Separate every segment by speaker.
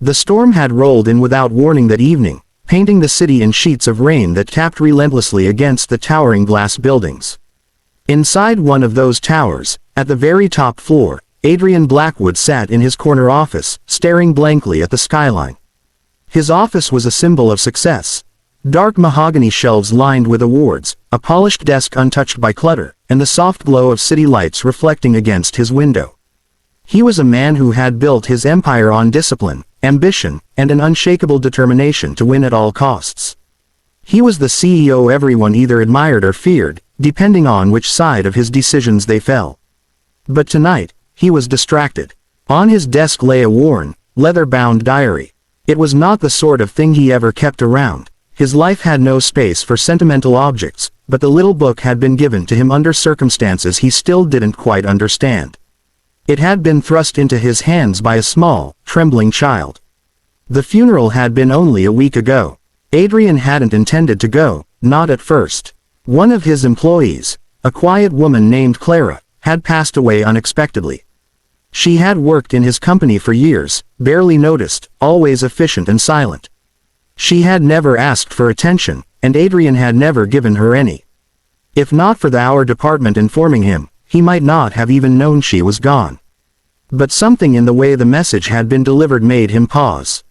Speaker 1: The storm had rolled in without warning that evening, painting the city in sheets of rain that tapped relentlessly against the towering glass buildings. Inside one of those towers, at the very top floor, Adrian Blackwood sat in his corner office, staring blankly at the skyline. His office was a symbol of success. Dark mahogany shelves lined with awards, a polished desk untouched by clutter, and the soft glow of city lights reflecting against his window. He was a man who had built his empire on discipline, ambition, and an unshakable determination to win at all costs. He was the CEO everyone either admired or feared, depending on which side of his decisions they fell. But tonight, he was distracted. On his desk lay a worn, leather-bound diary. It was not the sort of thing he ever kept around. His life had no space for sentimental objects, but the little book had been given to him under circumstances he still didn't quite understand. It had been thrust into his hands by a small, trembling child. The funeral had been only a week ago. Adrian hadn't intended to go, not at first. One of his employees, a quiet woman named Clara, had passed away unexpectedly. She had worked in his company for years, barely noticed, always efficient and silent. She had never asked for attention, and Adrian had never given her any. If not for our department informing him, he might not have even known she was gone. But something in the way the message had been delivered made him pause.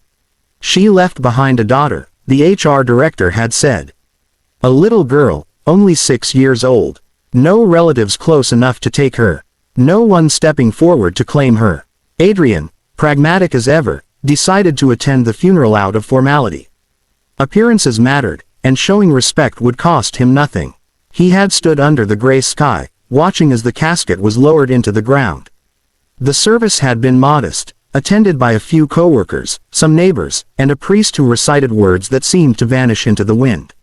Speaker 1: She left behind a daughter, the HR director had said. A little girl, only 6 years old. No relatives close enough to take her. No one stepping forward to claim her. Adrian, pragmatic as ever, decided to attend the funeral out of formality. Appearances mattered, and showing respect would cost him nothing. He had stood under the gray sky, watching as the casket was lowered into the ground. The service had been modest, attended by a few co-workers, some neighbors, and a priest who recited words that seemed to vanish into the wind.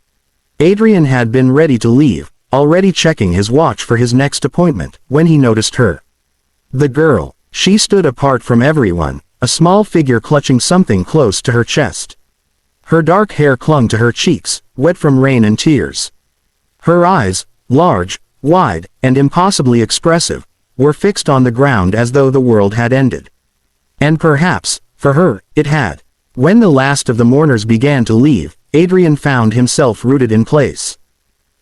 Speaker 1: Adrian had been ready to leave, already checking his watch for his next appointment, when he noticed her. The girl. She stood apart from everyone, a small figure clutching something close to her chest. Her dark hair clung to her cheeks, wet from rain and tears. Her eyes, large, wide, and impossibly expressive, were fixed on the ground as though the world had ended. And perhaps, for her, it had. When the last of the mourners began to leave, Adrian found himself rooted in place.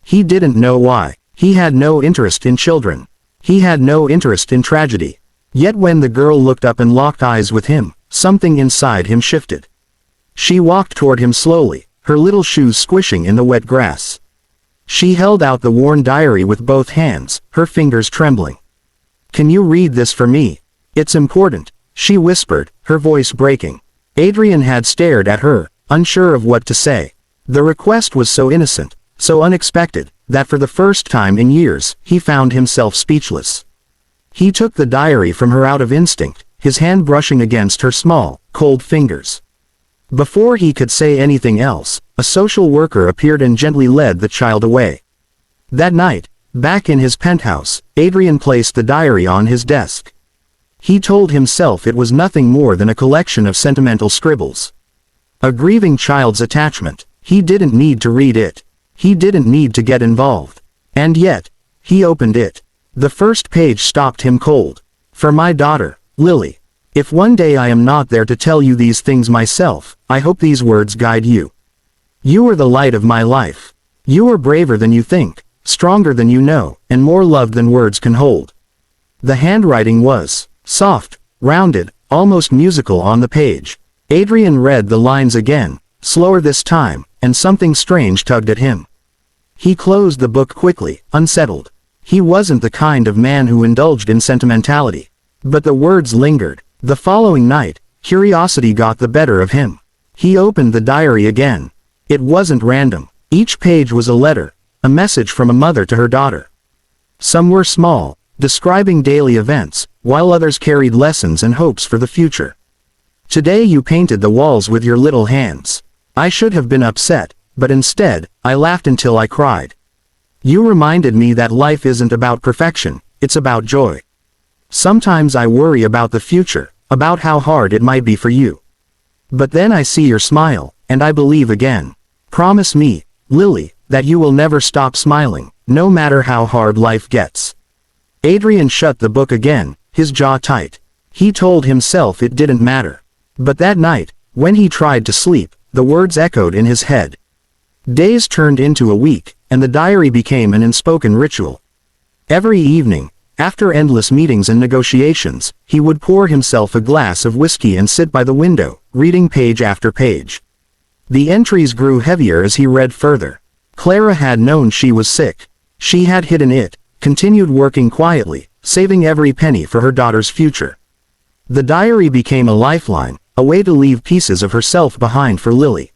Speaker 1: He didn't know why. He had no interest in children. He had no interest in tragedy. Yet when the girl looked up and locked eyes with him, something inside him shifted. She walked toward him slowly, her little shoes squishing in the wet grass. She held out the worn diary with both hands, her fingers trembling. "Can you read this for me? It's important," she whispered, her voice breaking. Adrian had stared at her, unsure of what to say. The request was so innocent, so unexpected, that for the first time in years, he found himself speechless. He took the diary from her out of instinct, his hand brushing against her small, cold fingers. Before he could say anything else, a social worker appeared and gently led the child away. That night, back in his penthouse, Adrian placed the diary on his desk. He told himself it was nothing more than a collection of sentimental scribbles. A grieving child's attachment. He didn't need to read it. He didn't need to get involved. And yet, he opened it. The first page stopped him cold. "For my daughter, Lily. If one day I am not there to tell you these things myself, I hope these words guide you. You are the light of my life. You are braver than you think, stronger than you know, and more loved than words can hold." The handwriting was soft, rounded, almost musical on the page. Adrian read the lines again, slower this time, and something strange tugged at him. He closed the book quickly, unsettled. He wasn't the kind of man who indulged in sentimentality. But the words lingered. The following night, curiosity got the better of him. He opened the diary again. It wasn't random. Each page was a letter, a message from a mother to her daughter. Some were small, describing daily events, while others carried lessons and hopes for the future. "Today you painted the walls with your little hands. I should have been upset, but instead, I laughed until I cried. You reminded me that life isn't about perfection, it's about joy. Sometimes I worry about the future, about how hard it might be for you. But then I see your smile, and I believe again. Promise me, Lily, that you will never stop smiling, no matter how hard life gets." Adrian shut the book again, his jaw tight. He told himself it didn't matter. But that night, When he tried to sleep, the words echoed in his head. Days turned into a week, and the diary became an unspoken ritual. Every evening, after endless meetings and negotiations, he would pour himself a glass of whiskey and sit by the window, reading page after page. The entries grew heavier as he read further. Clara had known she was sick. She had hidden it, continued working quietly, saving every penny for her daughter's future. The diary became a lifeline, a way to leave pieces of herself behind for Lily.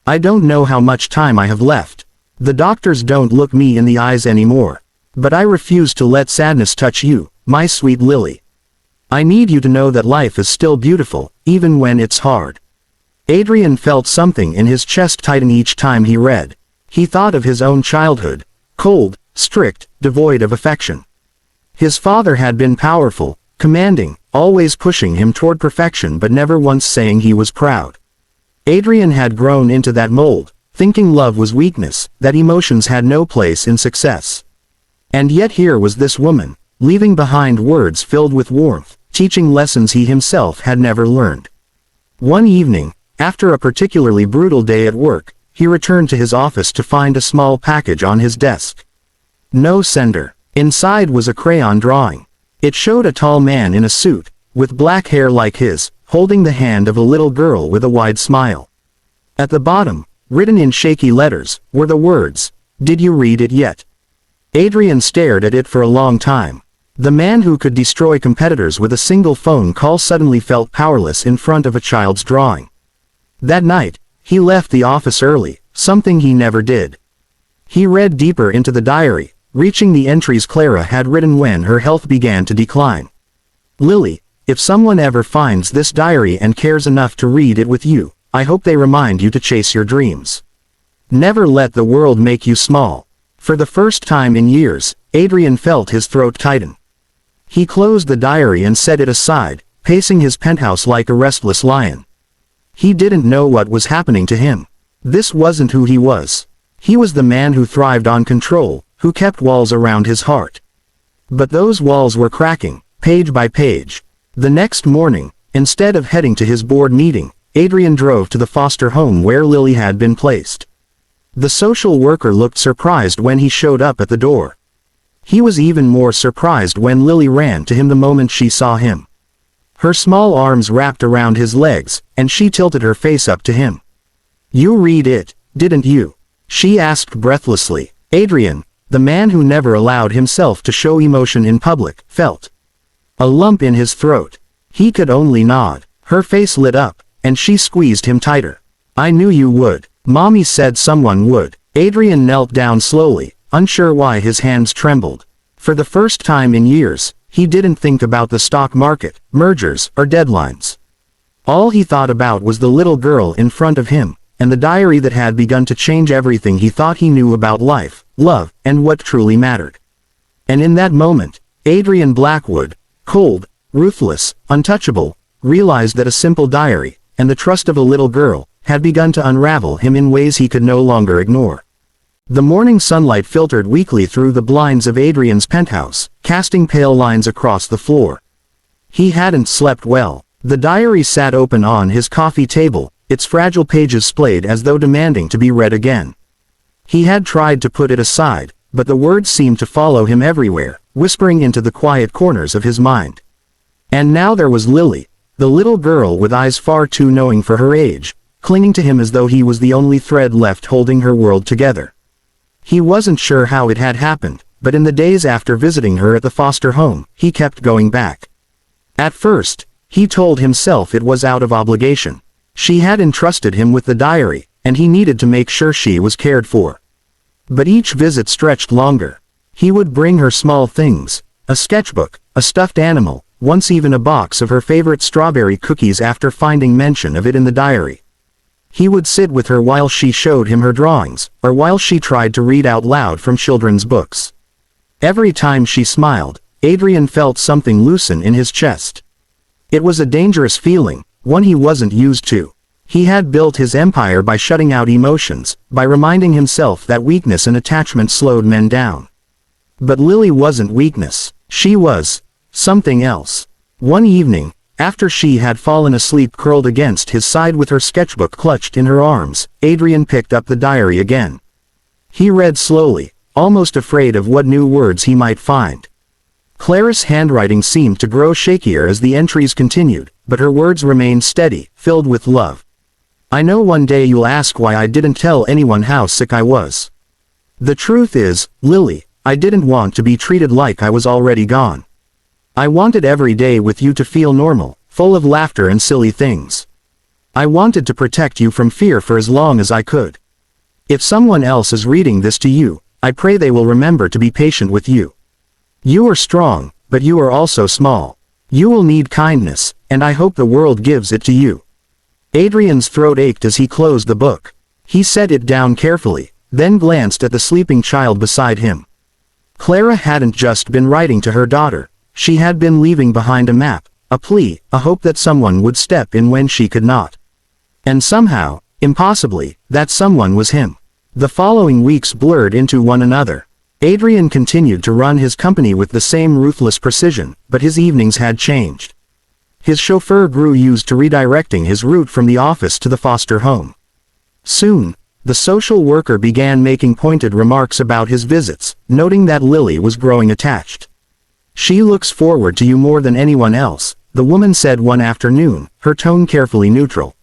Speaker 1: I don't know how much time I have left. The doctors don't look me in the eyes anymore. But I refuse to let sadness touch you, my sweet Lily. I need you to know that life is still beautiful, even when it's hard. Adrian felt something in his chest tighten each time he read. He thought of his own childhood, cold, strict, devoid of affection. His father had been powerful, commanding, always pushing him toward perfection but never once saying he was proud. Adrian had grown into that mold, thinking love was weakness, that emotions had no place in success. And yet here was this woman, leaving behind words filled with warmth, teaching lessons he himself had never learned. One evening, after a particularly brutal day at work, he returned to his office to find a small package on his desk. No sender. Inside was a crayon drawing. It showed a tall man in a suit, with black hair like his, holding the hand of a little girl with a wide smile. At the bottom, written in shaky letters, were the words, "Did you read it yet?" Adrian stared at it for a long time. The man who could destroy competitors with a single phone call suddenly felt powerless in front of a child's drawing. That night, he left the office early, something he never did. He read deeper into the diary, reaching the entries Clara had written when her health began to decline. Lily, if someone ever finds this diary and cares enough to read it with you, I hope they remind you to chase your dreams. Never let the world make you small. For the first time in years, Adrian felt his throat tighten. He closed the diary and set it aside, pacing his penthouse like a restless lion. He didn't know what was happening to him. This wasn't who he was. He was the man who thrived on control, who kept walls around his heart. But those walls were cracking, page by page. The next morning, instead of heading to his board meeting, Adrian drove to the foster home where Lily had been placed. The social worker looked surprised when he showed up at the door. He was even more surprised when Lily ran to him the moment she saw him. Her small arms wrapped around his legs, and she tilted her face up to him. "You read it, didn't you?" she asked breathlessly. Adrian, the man who never allowed himself to show emotion in public, felt a lump in his throat. He could only nod. Her face lit up, and she squeezed him tighter. "I knew you would. Mommy said someone would." Adrian knelt down slowly, unsure why his hands trembled. For the first time in years, he didn't think about the stock market, mergers, or deadlines. All he thought about was the little girl in front of him, and the diary that had begun to change everything he thought he knew about life, love, and what truly mattered. And in that moment, Adrian Blackwood, cold, ruthless, untouchable, realized that a simple diary, and the trust of a little girl, had begun to unravel him in ways he could no longer ignore. The morning sunlight filtered weakly through the blinds of Adrian's penthouse, casting pale lines across the floor. He hadn't slept well. The diary sat open on his coffee table, its fragile pages splayed as though demanding to be read again. He had tried to put it aside, but the words seemed to follow him everywhere, whispering into the quiet corners of his mind. And now there was Lily, the little girl with eyes far too knowing for her age, clinging to him as though he was the only thread left holding her world together. He wasn't sure how it had happened, but in the days after visiting her at the foster home, he kept going back. At first, he told himself it was out of obligation. She had entrusted him with the diary, and he needed to make sure she was cared for. But each visit stretched longer. He would bring her small things, a sketchbook, a stuffed animal, once even a box of her favorite strawberry cookies after finding mention of it in the diary. He would sit with her while she showed him her drawings, or while she tried to read out loud from children's books. Every time she smiled, Adrian felt something loosen in his chest. It was a dangerous feeling, one he wasn't used to. He had built his empire by shutting out emotions, by reminding himself that weakness and attachment slowed men down. But Lily wasn't weakness. She was something else. One evening, After she had fallen asleep curled against his side with her sketchbook clutched in her arms, Adrian picked up the diary again. He read slowly, almost afraid of what new words he might find. Clara's handwriting seemed to grow shakier as the entries continued, but her words remained steady, filled with love. I know one day you'll ask why I didn't tell anyone how sick I was. The truth is, Lily, I didn't want to be treated like I was already gone. I wanted every day with you to feel normal, full of laughter and silly things. I wanted to protect you from fear for as long as I could. If someone else is reading this to you, I pray they will remember to be patient with you. You are strong, but you are also small. You will need kindness, and I hope the world gives it to you. Adrian's throat ached as he closed the book. He set it down carefully, then glanced at the sleeping child beside him. Clara hadn't just been writing to her daughter. She had been leaving behind a map, a plea, a hope that someone would step in when she could not. And somehow, impossibly, that someone was him. The following weeks blurred into one another. Adrian continued to run his company with the same ruthless precision, but his evenings had changed. His chauffeur grew used to redirecting his route from the office to the foster home. Soon, the social worker began making pointed remarks about his visits, noting that Lily was growing attached. She looks forward to you more than anyone else, the woman said one afternoon, her tone carefully neutral.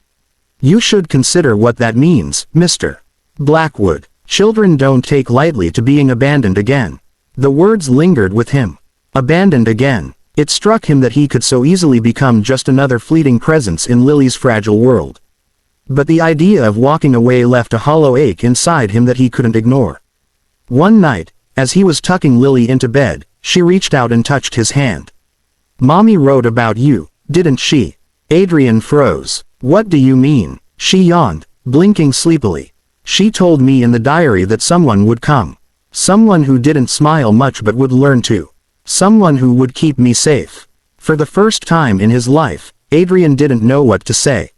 Speaker 1: You should consider what that means, Mr. Blackwood. Children don't take lightly to being abandoned again. The words lingered with him. Abandoned again. It struck him that he could so easily become just another fleeting presence in Lily's fragile world. But the idea of walking away left a hollow ache inside him that he couldn't ignore. One night, as he was tucking Lily into bed, she reached out and touched his hand. Mommy wrote about you, didn't she? Adrian froze. What do you mean? She yawned, blinking sleepily. She told me in the diary that someone would come. Someone who didn't smile much but would learn to. Someone who would keep me safe. For the first time in his life, Adrian didn't know what to say.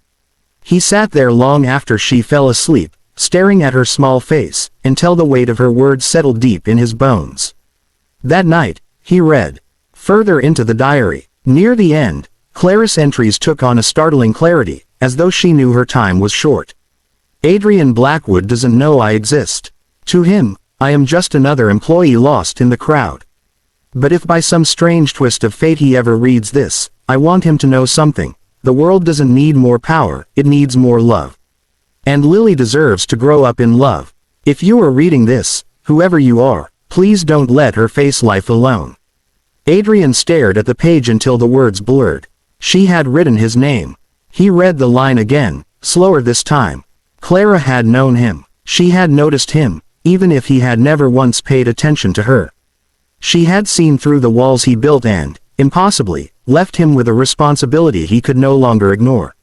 Speaker 1: He sat there long after she fell asleep, staring at her small face, until the weight of her words settled deep in his bones. That night, he read. Further into the diary. Near the end, Clara's entries took on a startling clarity, as though she knew her time was short. Adrian Blackwood doesn't know I exist. To him, I am just another employee lost in the crowd. But if by some strange twist of fate he ever reads this, I want him to know something. The world doesn't need more power, it needs more love. And Lily deserves to grow up in love. If you are reading this, whoever you are, please don't let her face life alone. Adrian stared at the page until the words blurred. She had written his name. He read the line again, slower this time. Clara had known him. She had noticed him, even if he had never once paid attention to her. She had seen through the walls he built and, impossibly, left him with a responsibility he could no longer ignore.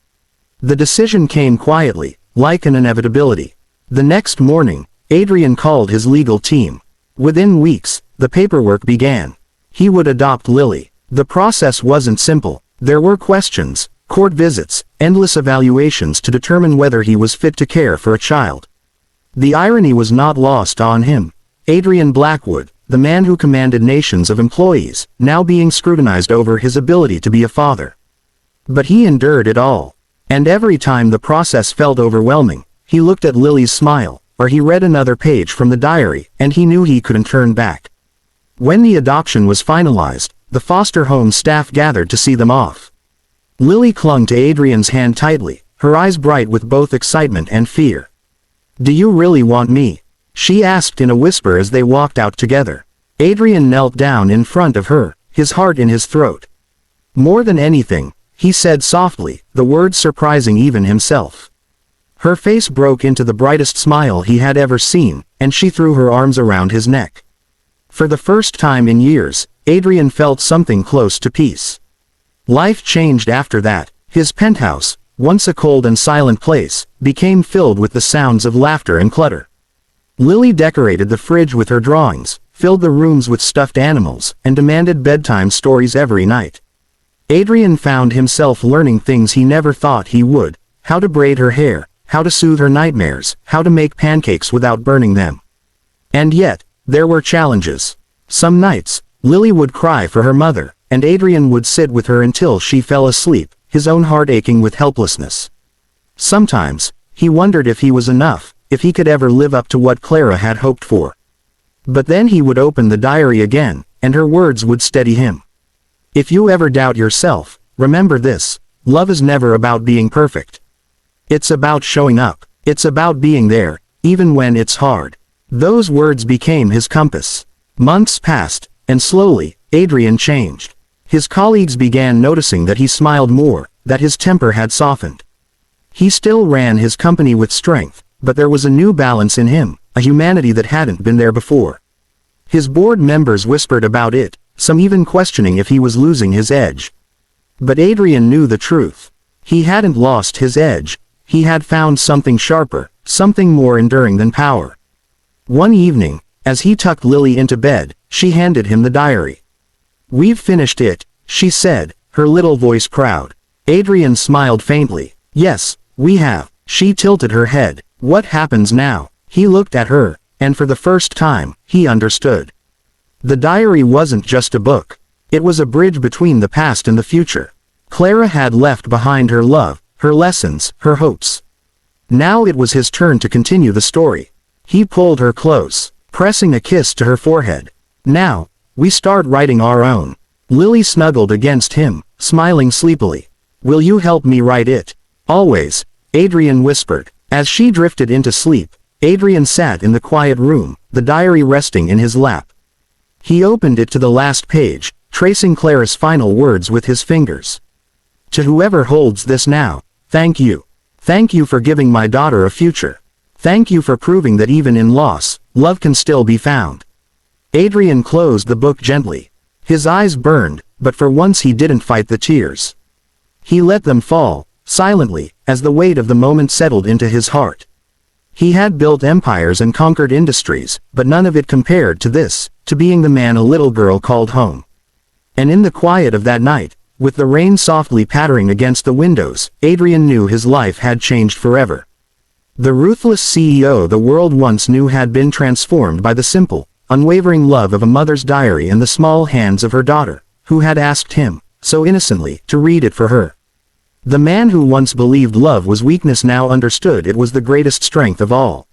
Speaker 1: The decision came quietly, like an inevitability. The next morning, Adrian called his legal team. Within weeks, the paperwork began. He would adopt Lily. The process wasn't simple. There were questions, court visits, endless evaluations to determine whether he was fit to care for a child. The irony was not lost on him. Adrian Blackwood, the man who commanded nations of employees, now being scrutinized over his ability to be a father. But he endured it all. And every time the process felt overwhelming, he looked at Lily's smile, or he read another page from the diary, and he knew he couldn't turn back. When the adoption was finalized, the foster home staff gathered to see them off. Lily clung to Adrian's hand tightly, her eyes bright with both excitement and fear. Do you really want me? She asked in a whisper as they walked out together. Adrian knelt down in front of her, his heart in his throat. More than anything, he said softly, the words surprising even himself. Her face broke into the brightest smile he had ever seen, and she threw her arms around his neck. For the first time in years, Adrian felt something close to peace. Life changed after that. His penthouse, once a cold and silent place, became filled with the sounds of laughter and clutter. Lily decorated the fridge with her drawings, filled the rooms with stuffed animals, and demanded bedtime stories every night. Adrian found himself learning things he never thought he would: how to braid her hair, how to soothe her nightmares, how to make pancakes without burning them. And yet, there were challenges. Some nights, Lily would cry for her mother, and Adrian would sit with her until she fell asleep, his own heart aching with helplessness. Sometimes, he wondered if he was enough, if he could ever live up to what Clara had hoped for. But then he would open the diary again, and her words would steady him. If you ever doubt yourself, remember this: love is never about being perfect. It's about showing up. It's about being there, even when it's hard. Those words became his compass. Months passed, and slowly, Adrian changed. His colleagues began noticing that he smiled more, that his temper had softened. He still ran his company with strength, but there was a new balance in him, a humanity that hadn't been there before. His board members whispered about it, some even questioning if he was losing his edge. But Adrian knew the truth. He hadn't lost his edge. He had found something sharper, something more enduring than power. One evening, as he tucked Lily into bed, she handed him the diary. "We've finished it," she said, her little voice proud. Adrian smiled faintly. "Yes, we have." She tilted her head. "What happens now?" He looked at her, and for the first time, he understood. The diary wasn't just a book. It was a bridge between the past and the future. Clara had left behind her love, her lessons, her hopes. Now it was his turn to continue the story. He pulled her close, pressing a kiss to her forehead. "Now, we start writing our own." Lily snuggled against him, smiling sleepily. "Will you help me write it?" "Always," Adrian whispered. As she drifted into sleep, Adrian sat in the quiet room, the diary resting in his lap. He opened it to the last page, tracing Clara's final words with his fingers. "To whoever holds this now, thank you. Thank you for giving my daughter a future. Thank you for proving that even in loss, love can still be found." Adrian closed the book gently. His eyes burned, but for once he didn't fight the tears. He let them fall, silently, as the weight of the moment settled into his heart. He had built empires and conquered industries, but none of it compared to this, to being the man a little girl called home. And in the quiet of that night, with the rain softly pattering against the windows, Adrian knew his life had changed forever. The ruthless CEO the world once knew had been transformed by the simple, unwavering love of a mother's diary and the small hands of her daughter, who had asked him, so innocently, to read it for her. The man who once believed love was weakness now understood it was the greatest strength of all.